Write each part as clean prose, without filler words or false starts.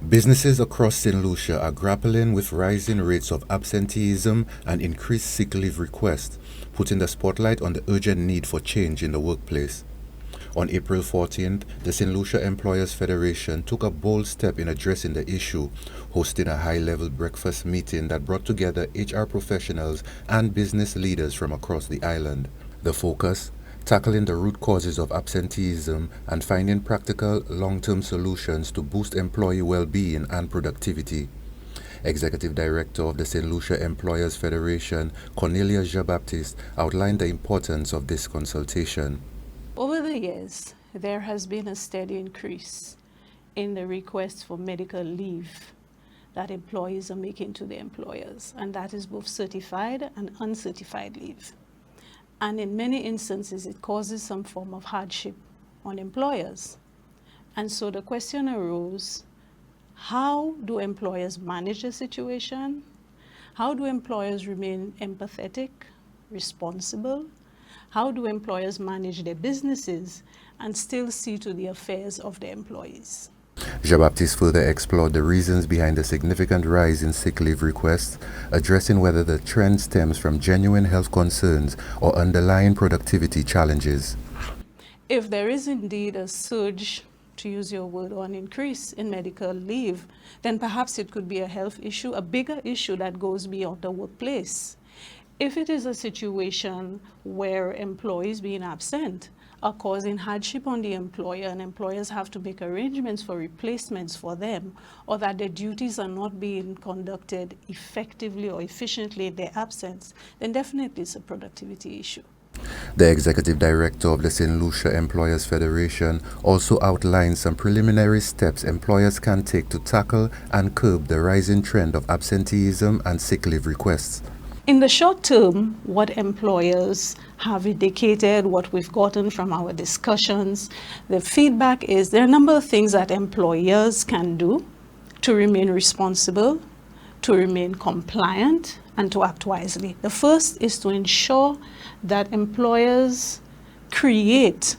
Businesses across Saint Lucia are grappling with rising rates of absenteeism and increased sick leave requests, putting the spotlight on the urgent need for change in the workplace. On April 14th, the Saint Lucia Employers Federation took a bold step in addressing the issue, hosting a high-level breakfast meeting that brought together HR professionals and business leaders from across the island. The focus? Tackling the root causes of absenteeism and finding practical, long-term solutions to boost employee well-being and productivity. Executive Director of the Saint Lucia Employers Federation, Cornelia Jn Baptiste, outlined the importance of this consultation. Over the years, there has been a steady increase in the requests for medical leave that employees are making to their employers, and that is both certified and uncertified leave. And in many instances, it causes some form of hardship on employers. And so the question arose, how do employers manage the situation? How do employers remain empathetic, responsible? How do employers manage their businesses and still see to the affairs of their employees? Jn Baptiste further explored the reasons behind the significant rise in sick leave requests, addressing whether the trend stems from genuine health concerns or underlying productivity challenges. If there is indeed a surge, to use your word, or an increase in medical leave, then perhaps it could be a health issue, a bigger issue that goes beyond the workplace. If it is a situation where employees being absent are causing hardship on the employer and employers have to make arrangements for replacements for them, or that their duties are not being conducted effectively or efficiently in their absence, then definitely it's a productivity issue. The Executive Director of the Saint Lucia Employers Federation also outlined some preliminary steps employers can take to tackle and curb the rising trend of absenteeism and sick leave requests. In the short term, what employers have indicated, what we've gotten from our discussions, the feedback is there are a number of things that employers can do to remain responsible, to remain compliant, and to act wisely. The first is to ensure that employers create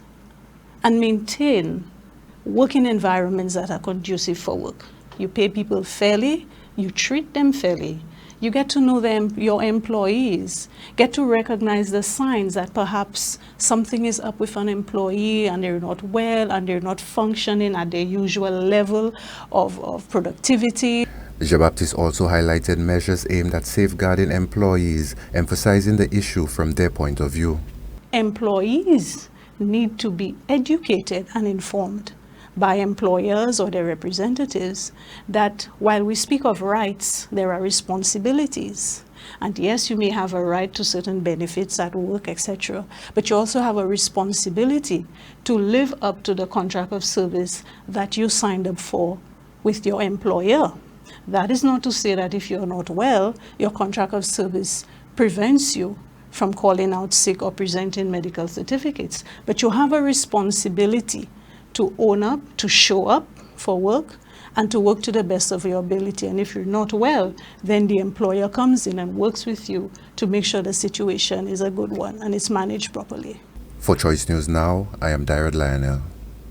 and maintain working environments that are conducive for work. You pay people fairly, you treat them fairly. You get to know them, your employees, get to recognize the signs that perhaps something is up with an employee and they're not well and they're not functioning at their usual level of productivity. Jn Baptiste also highlighted measures aimed at safeguarding employees, emphasizing the issue from their point of view. Employees need to be educated and informed by employers or their representatives that while we speak of rights, there are responsibilities. And yes, you may have a right to certain benefits at work, etc., but you also have a responsibility to live up to the contract of service that you signed up for with your employer. That is not to say that if you're not well, your contract of service prevents you from calling out sick or presenting medical certificates, but you have a responsibility to own up, to show up for work, and to work to the best of your ability. And if you're not well, then the employer comes in and works with you to make sure the situation is a good one and it's managed properly. For Choice News Now, I am Director Lionel.